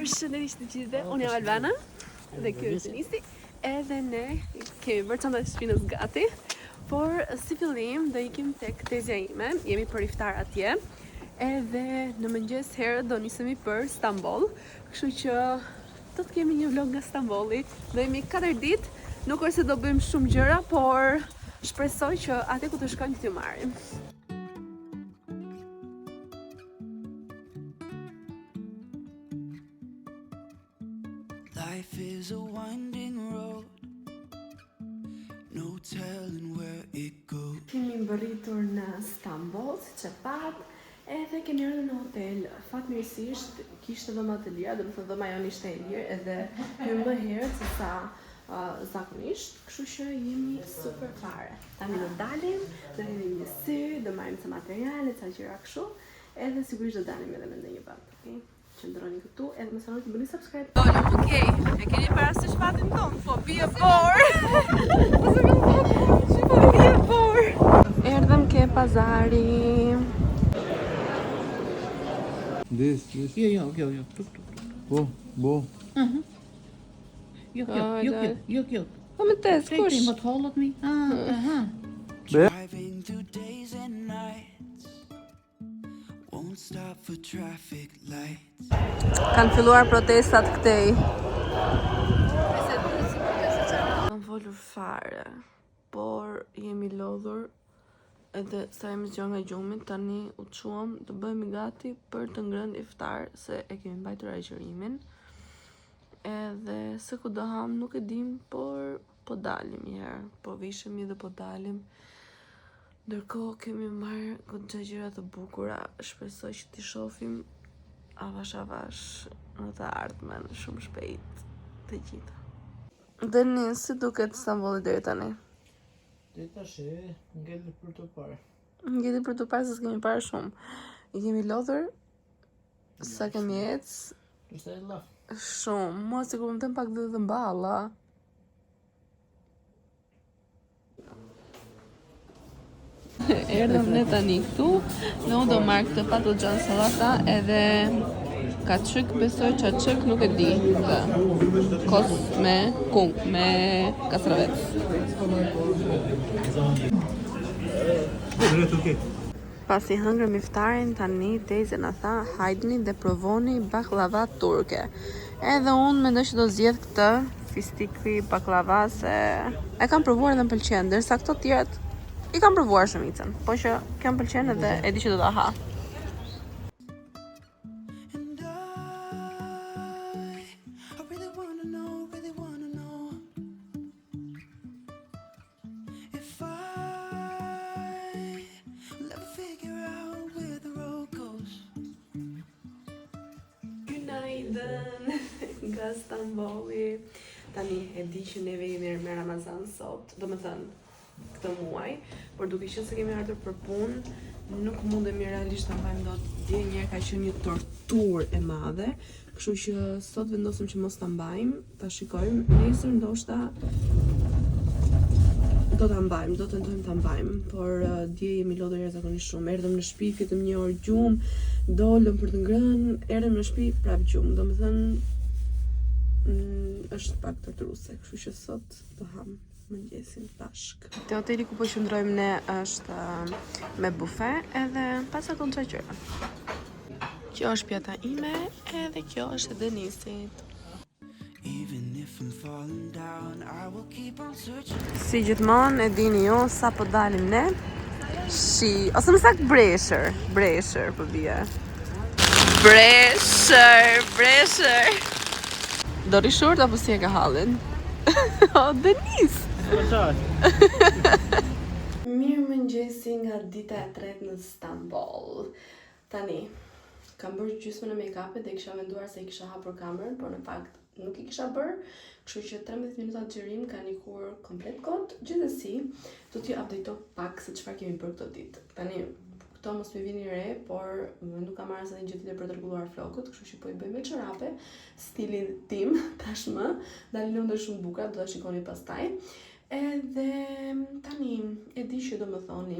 Përshëndetje të gjithëve, unë jam Albana dhe kjo është Nisi. Edhe ne kemi bërë çantat e shpinës gati, por si fillim do ikim tek tezja ime, jemi për iftar atje. Edhe në mëngjes herë do nisemi për Stamboll, kështu që do të kemi një vlog nga Stambolli. Do jemi 4 ditë, nuk është se do bëjmë shumë gjëra, por shpresoj që aty ku të shkojmë t'ju marrim. Life is a winding road, no telling where it goes. Kemi mbërritur në Stamboll, siç e pat, edhe kemi ardhur në hotel. Fatmirësisht kishte dhoma të lira, domethënë dhoma jonë ishte e lirë edhe më herët se sa zakonisht, kështu që jemi super fare. Tani do dalim, do hedhim një sy, do marrim ca materiale, ca gjëra kështu, edhe sigurisht do dalim edhe me ndonjë vend, okay? Qëndroni këtu edhe më sanoni të bëni subscribe. Okej, e keni parasysh fatin ton? Po bie por. Po bie por. Erdhëm ke pazari. This. Jo. Bo. Jo. Po më tes, kush? Krijt më të hollët mi. Driving through days and nights, won't stop for traffic lights. Kanë filluar protestat këtej. Kam folur fare, por jemi lodhur edhe sa jemi zgjuar nga gjumi, tani u çuam të bëhemi gati për të ngrënë iftar se e kemi mbajtur agjërimin. Edhe se ku do ham nuk e dim, por po dalim një herë, po vishemi dhe po dalim. Ndërkohë kemi marrë goxha gjëra të bukura, shpresoj që t'i shohim avash në të ardhmen shumë shpejt të gjitha. Denis, si duket Stambolli deri tani? Deri tash ngeli për të parë. Ngeli për të parë se s'kemi parë shumë. I kemi lodhur sa kemi ecë Ishte e laf. shumë, mua sikur më të pak dhe mballa. Erdhëm ne tani këtu, dhe unë do marrë këtë patlıcan sallata edhe kaçyk, besoj çaçyk, nuk e di. Kos me kung, me kastravet. Pasi hëngrëm iftarin, tani Teze na tha, hajdni dhe provoni baklava turke. Edhe unë mendoj që do zgjedh këtë fistikli baklava se e kam provuar dhe më pëlqen, ndërsa këto tjerat i kam provuar shumicën, po që kam pëlqen edhe e di që do ta ha. And I really wanna know if I will ever figure out where the road goes. Günaydın nga Stambolli. Tani e di që neve jemi me Ramazan sot, do me thënë këtë muaj, por duke qenë se kemi ardhur për punë, nuk mundemi realisht ta mbajmë dot. Dje njerë ka qenë një torturë e madhe, kështu që sot vendosëm që mos ta mbajmë, ta shikojmë, nesër ndoshta do ta mbajmë, do tentojmë ta mbajmë, por dje jemi lodhur jashtëzakonisht shumë. Erdhëm në shtëpi, fitëm një orë gjumë, dolëm për të ngrënë, erdhëm në shtëpi prap gjumë. Domethënë është pak torturuese, kështu që sot do ham mëngjesin bashk. Te hoteli ku po qëndrojmë ne është me bufe edhe pasa ton çaj gjëra. Kjo është pjata ime edhe kjo është e Denisit. Even if I'm falling down, I will keep on searching. Si gjithmonë e dini ju sa po dalim ne. Shi, ose më saktë breshër po bie. Breshër. Do rishurt apo si e ka hallin? O, Denis! Mirë mëngjesi nga dita e tretë në Stamboll. Tani, kam bërë gjysmën e make-upit dhe kisha menduar se i kisha hapur kamerën, por në fakt nuk i kisha bërë, kështu që 13 minuta të xhirim kanë ikur komplet kot. Gjithsesi, do t'ju updatoj pak se çfarë kemi bërë këtë ditë. Tani, këto mos më vini re, por nuk kam marrë asnjë gjë tjetër për të rregulluar flokut, kështu që po i bëj me çorape, stilin tim tashmë, dalin lëndë shumë bukura, do ta shikoni pastaj. Edhe tani e di që do më thoni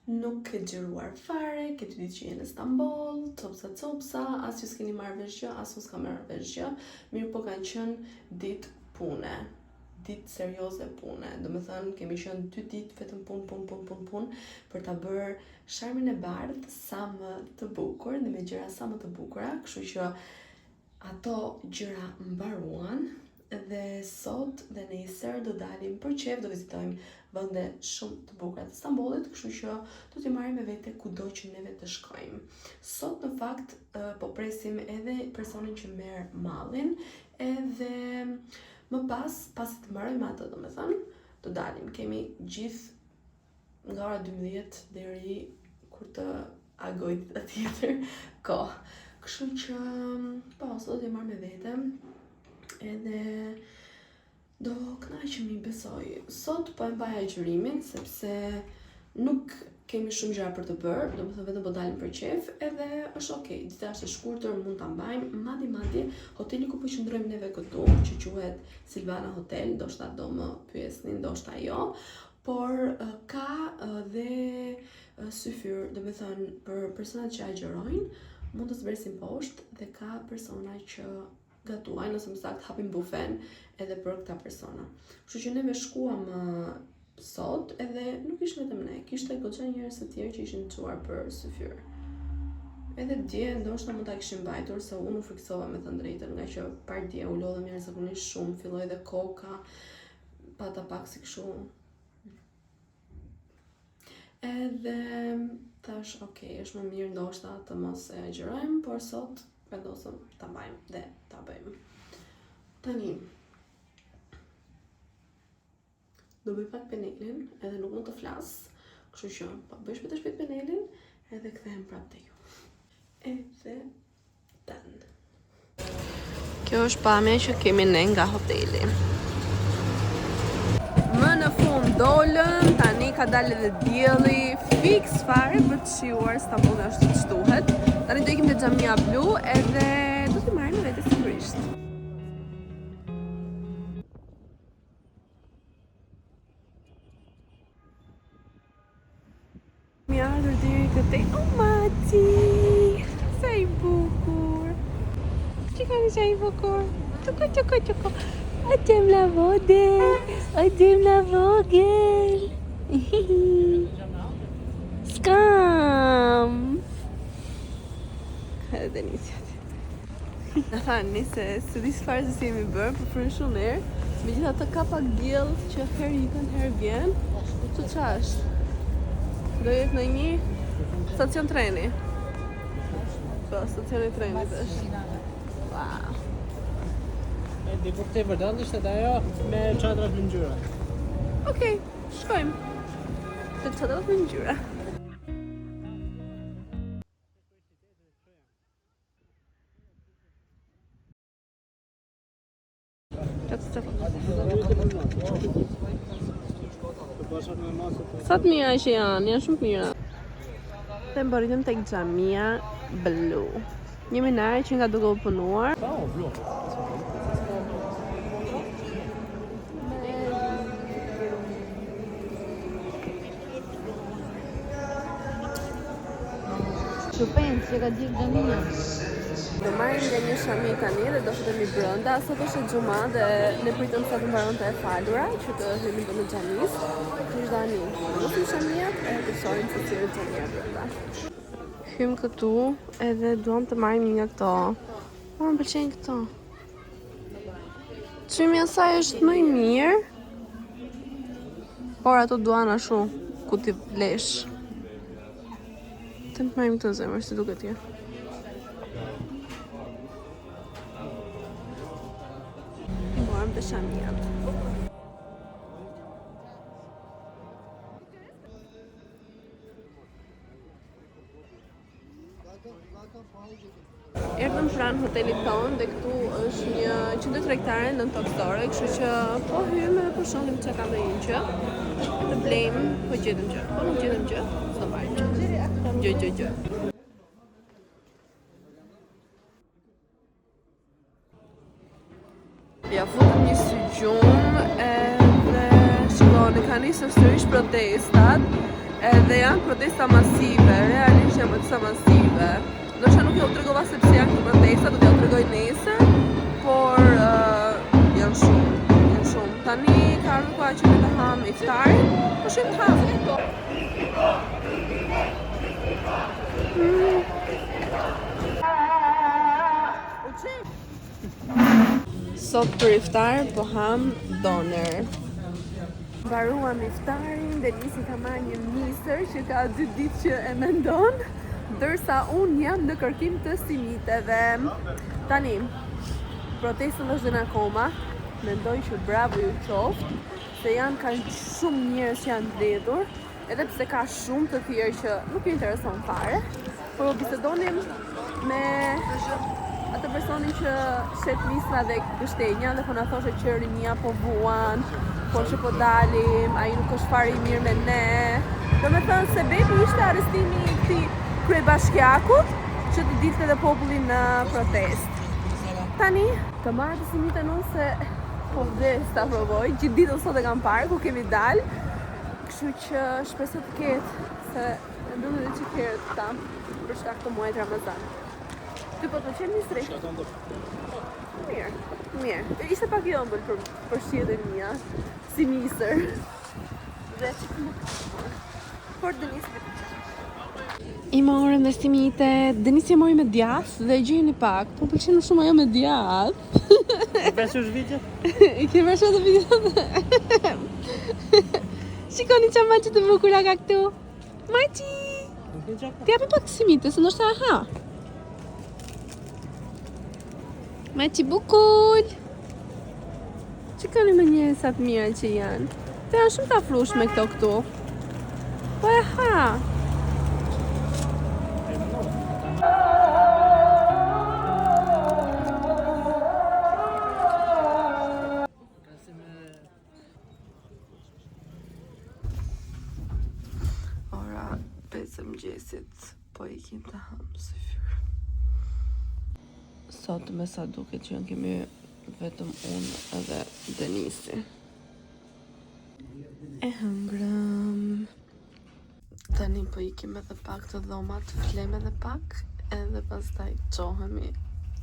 Nuk ke xhiruar fare, ke 2 ditë që je në Stamboll, copsa, as ju s'keni marrë vesh gjë, as unë s'kam marrë vesh gjë, mirë po kanë qenë ditë pune, ditë serioze pune, do me thënë kemi qenë 2 ditë vetëm pun për ta bërë sharmin e bardhë sa më të bukur dhe me gjëra sa më të bukura, kështu që ato gjëra mbaruan dhe sot dhe nesër do dalim për qef, do vizitojmë vende shumë të bukura të Stambollit, kështu që do t'i marrim me vete kudo që neve të shkojmë. Sot në fakt po presim edhe personin që merr mallin, edhe më pasi të mbarojmë atë, domethënë, do dalim. Kemi gjithë nga ora 12 deri kur të agoj ditë tjetër kohë. Kështu që po, sot do t'i marr me vete, edhe do kënaqemi, besoj. Sot po e mbaj agjërimin sepse nuk kemi shumë gjëra për të bërë, domethënë vetëm po dalim për qef, edhe është okay. Dita është e shkurtër, mund ta mbajmë. Madje hoteli ku po qëndrojmë neve këtu, që quhet Silvana Hotel, ndoshta do më pyesni, ndoshta jo, por ka dhe syfyr, domethënë për personat që agjërojnë, mund të zbresin poshtë dhe ka persona që gatuajnë ose më saktë hapin bufen edhe për këta persona. Kështu që neve shkuam sot edhe nuk ishte vetëm ne, kishte goxha njerëz të tjerë që ishin çuar për syfyr. Edhe dje ndoshta mund ta kishim mbajtur se unë u friksova me të drejtën, nga që par dje u lodhëm jashtëzakonisht shumë, filloi dhe koka, pata pak si kështu. Edhe thash, okay, është më mirë ndoshta të mos e agjërojmë, por sot vendosëm ta mbajmë dhe ta bëjmë. Tani do bëj pak penelin, edhe nuk mund të flas, kështu që po bëj shpejt penelin edhe kthehem prapë te ju. Edhe tan. Kjo është pamja që kemi ne nga hoteli. Më në fund dolëm, tani ka dalë edhe dielli fiks fare për të shijuar Stambollin ashtu siç duhet. Tani do ikim te xhamia blu edhe do t'i marrim me vete sigurisht. Mi ardhur deri këtej. Oh Mati! Sa i bukur! Çikani sa i bukur! Tuku. Adem la vogël! Skam! Edhe Denisjat. Në thani se së di çfarë se si jemi bërë, për fërën shumë erë, me gjitha të ka pak diell që herë ikën, herë vjen, që qash? Do jetë në një stacion treni. Po, stacioni trenit është. Wow. Dikur të vërdan ishte dhe ajo me çadrat me ngjyra. Okej, shkojmë. Të çadrat me ngjyra. Sa të mira që janë shumë mira. Të mbaritëm tek xhamia blu. Një minare që nga duke u punuar. Shupens që ka gjithë xhamia. Do marrim nga një shami tani dhe do futemi brenda. Sot është xhuma dhe ne pritëm sa të mbaronte e falura që të hyjmë në xhamis. Kish dani. Do të shamia e të shohim se si është xhamia brenda. Hym këtu edhe duam të marrim një nga këto. Më pëlqejnë këto. Çmimi i saj është më i mirë. Por ato duan ashtu ku ti blesh. Të marrim këtë zemër, si duket tje. Morëm të shamijat. Erdhëm pranë hotelit tonë dhe këtu është një qendër tregtare nën tokstore, kështu që po hyjmë dhe po shohim çka ka ndonjë gjë. Të blejmë, po gjetëm gjë. Po nuk gjetëm gjë, s'do marrim gjë. Gjë. Ja futëm një sy gjumë edhe shikoni, ka nisur sërish protestat Edhe janë protesta masive, realisht janë protesta masive. Ndoshta nuk ja u tregova sepse janë këto protesta, do t'ja u tregoj nesër, por janë shumë. Tani ka ardhur koha që të ham iftarin, po shim të ham. Sot për iftar po ham doner. Mbaruam iftarin dhe nisi ka marrë një misër që ka 2 ditë që e mendon, ndërsa unë jam në kërkim të simiteve. Tani, protestën vazhdojnë akoma, mendoj që bravo ju qoftë, se kanë shumë njerëz që janë vdekur, edhe pse ka shumë të tjerë që nuk ju intereson fare, por po bisedonim me atë personin që shet misra dhe gështenja dhe po na thoshe që rinia po vuan, po që po dalim, ai nuk është fare i mirë me ne. Do me thënë se bebi ishte arrestimi i këtij kryebashkiakut që të dilte dhe populli në protest. Tani, të marrë të simite unë se po vdes ta provoj, gjithë ditën sot e kam parë ku kemi dalë, kështu që shpresoj të ketë, se e ndodhe dhe që herët ta për shkak të muajit Ramazan. Ty po të qenë misri? Mirë. Ishte pak i ëmbël për shihet mia, si misër. Dhe që por Denis I morëm dhe simite, Denis i mori me djathë dhe gjeni pak, po pëlqen shumë ajo me djathë. Besush video? I ke vërshë të video? Shikoni që maqë të bukura ka këtu. Maqi! Ti api pak simite, se ndoshta aha. Maqi bukull! Shikoni me njerëzat mira që janë. Të janë shumë të afrushme këto këtu. Po e ha! Ora 5 e mëngjesit, po ikim të ham si fyrë. Sot me sa duket që kemi vetëm unë edhe Denisi. E hëngrëm. Tani po ikim edhe pak të dhomat, flem edhe pak, edhe pastaj qohemi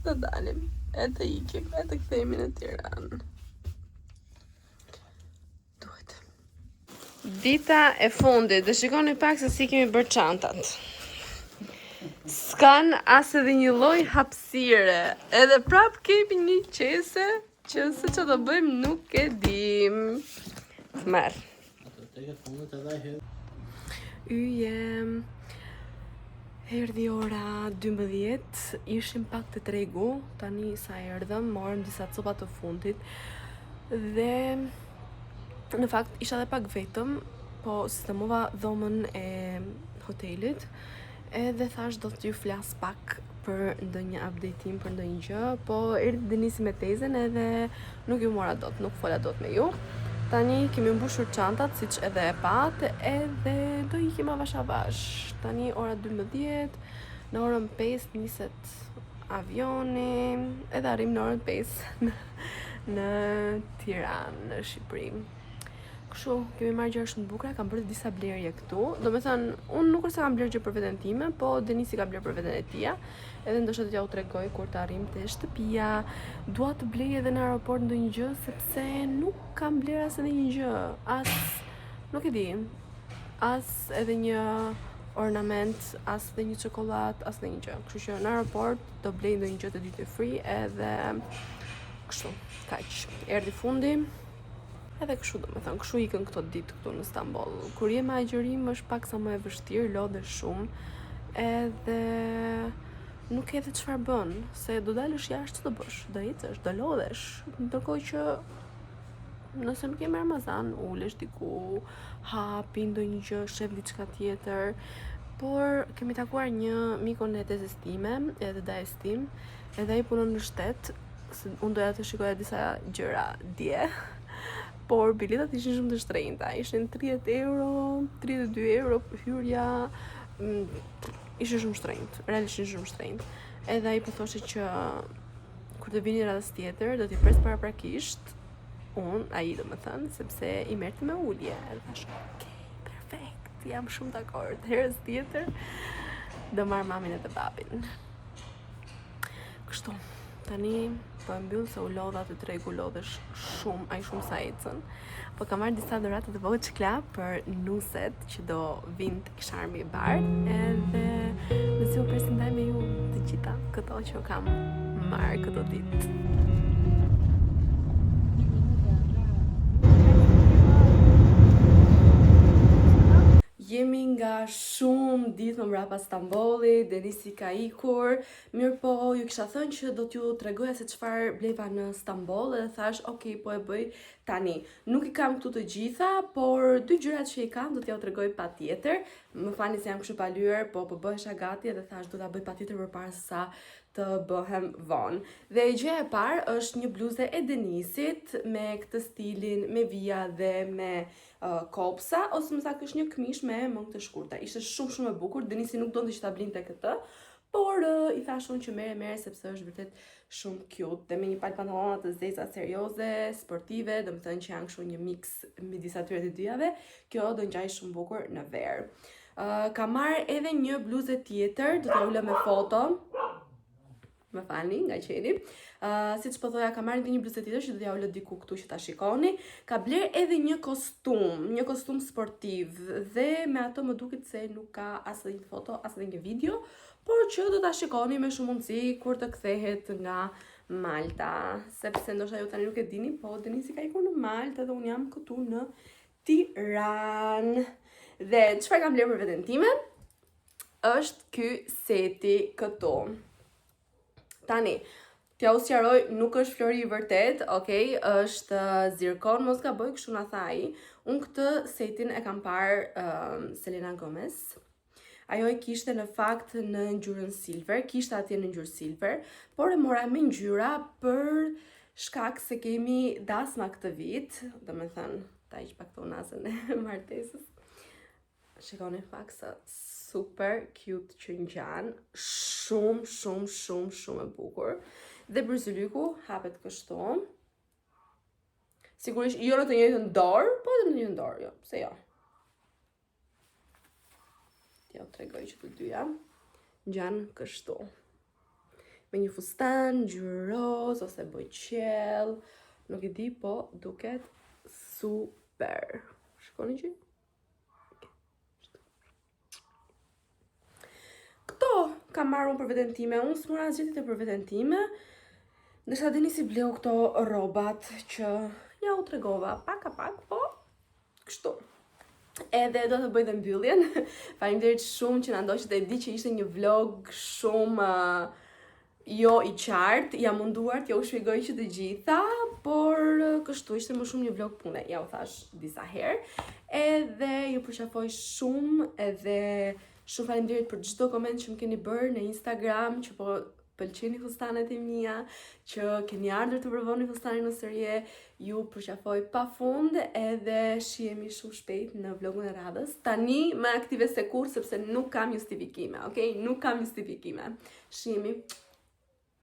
të dalim, edhe ikim, edhe kthehemi në Tiranë. Duhet. Dita e fundit, dhe shikoni pak se si kemi bërë çantat. S'kan as edhe një lloj hapësire, edhe prap kemi një qese që se që do bëjmë nuk e dim. Merë. Yje, erdhi ora 12, ishim pak të tregu, tani sa erdhëm, morëm disa copa të fundit dhe në fakt isha dhe pak vetëm, po sistemova dhomën e hotelit edhe thash do t'ju flas pak për ndonjë updateim për ndonjë gjë, po erdhi Denisi me tezën edhe nuk ju mora dot, nuk fola dot me ju. Tani kemi mbushur çantat siç edhe e patë, edhe do ikim avash avash. Tani ora 12, në orën 5 niset avioni, edhe arrim në orën 5 në Tiranë, në Shqipëri. Kështu, kemi marrë gjëra shumë të bukura, kam bërë disa blerje këtu. Do me thënë, unë nuk është se kam blerë gjë për veten time, po Denisi ka blerë për veten e tija. Edhe ndoshta t'ja u tregoj kur të arrim te shtëpia. Dua të blej edhe në aeroport ndonjë gjë sepse nuk kam blerë as edhe një gjë. As nuk e di. As edhe një ornament, as edhe një çokoladë, as edhe një gjë. Kështu që në aeroport do blej ndonjë gjë të duty free edhe kështu. Kaq. Erdhi fundi. Edhe kështu do me thënë, kështu ikën këto ditë këtu në Stamboll. Kur je me agjërim është pak sa më e vështirë, lodhe shumë, edhe nuk e dhe çfarë bën, se do dalësh jashtë ç'do bësh, do ecësh, do lodhesh, ndërkohë që nëse nuk je me Ramazan, ulesh diku, hapi ndonjë gjë, shef diçka tjetër. Por kemi takuar një mikun e tezës time, edhe dajës tim, edhe ai punon në shtet, se unë doja të shikoja disa gjëra dje. Por biletat ishin shumë të shtrenjta, ishin 30 euro, 32 euro për hyrja, ishin shumë shtrenjtë, realisht ishin shumë shtrenjtë. Edhe ai po thoshe që kur të vini radhës tjetër, do t'i pres paraprakisht, ai do me thënë, sepse i merrte me ulje. Edhe thash, okay, perfekt. jam shumë dakord. Herës tjetër do marr mamin edhe babin. Kështu, tani po e mbyll se u lodha të tregu lodhesh shumë sa ecën. Po kam marrë disa dhurata të vogla çkla për nuset që do vinë tek Sharmi i bardh, edhe nëse u presendaj me ju të gjitha këto që kam marrë këto ditë. Jemi nga shumë ditë më mbrapa Stambollit, Denisi ka ikur, mirë po ju kisha thënë që do t'ju tregoja se çfarë bleva në Stamboll edhe thash, ok, po e bëj tani. Nuk i kam këtu të gjitha, por 2 gjërat që i kam do t'ja u tregoj patjetër. Më falni se jam kështu pa lyer, po bëhesha gati edhe thash do ta bëj patjetër përpara se sa të bëhem vonë. Dhe gjëja e parë është një bluzë e Denisit me këtë stilin me vija dhe me kopsa, ose më saktë është një këmish me mëngë të shkurta. Ishte shumë e bukur. Denisi nuk donte që ta blinte këtë, por i thash unë që merre sepse është vërtet shumë cute dhe me një palë pantallona të zeza serioze, sportive, domethënë që janë kështu një mix midis atyre të dyjave. Kjo do ngjaj shumë bukur në verë. Kam marrë edhe një bluzë tjetër, do t'ja ulë me foto. Më falni nga qeni. Siç po thoja, kam marrë një bluzë tjetër që do t'ja ulë diku këtu që ta shikoni. Ka bler edhe një kostum sportiv dhe me ato më duket se nuk ka as një foto, as një video, por që do ta shikoni me shumë mundësi kur të kthehet nga Malta, sepse ndoshta ju tani nuk e dini, po Denisi ka ikur në Malta dhe unë jam këtu në Tiranë. Dhe çfarë kam bler për veten time? Është ky seti këtu. Tani, t'ja u sqaroj, nuk është flori i vërtet, okay? Është zirkon, mos gaboj, kështu na tha ai. Unë këtë setin e kam parë Selena Gomez. Ajo e kishte në fakt në ngjyrën silver, kishte atje në ngjyrë silver, por e mora me ngjyra për shkak se kemi dasma këtë vit, domethënë, ta hiq pak të unazën e martesës. Shikoni fakt sa super cute që ngjan, shumë e bukur. Dhe bërzylyku hapet kështu. Sigurisht jo në të njëjtën dorë, po edhe në të njëjtën dorë, jo, pse jo. T'ja u tregoj që të dyja ngjan kështu. Me një fustan, ngjyrë roz ose bojqell, nuk e di, po duket super. Shikoni që? Këto kam marrë unë për veten time, unë s'mora asgjë tjetër për veten time. Ndërsa Denisi bleu këto rrobat që ja u tregova pak, po kështu. Edhe do të bëj dhe mbylljen. Faleminderit shumë që na ndoqët, e di që ishte një vlog shumë jo i qartë, jam munduar t'ja u shpjegoj që të gjitha, por kështu ishte më shumë një vlog pune, ja u thash disa herë. Edhe ju përqafoj shumë, edhe shumë faleminderit për çdo koment që më keni bërë në Instagram, që po pëlqeni fustanet e mia, që keni ardhur të provoni fustanin në sërje, ju përqafoj pafund, edhe shihemi shumë shpejt në vlogun e radhës. Tani më aktive se kur, sepse nuk kam justifikime, okay? Nuk kam justifikime. Shihemi.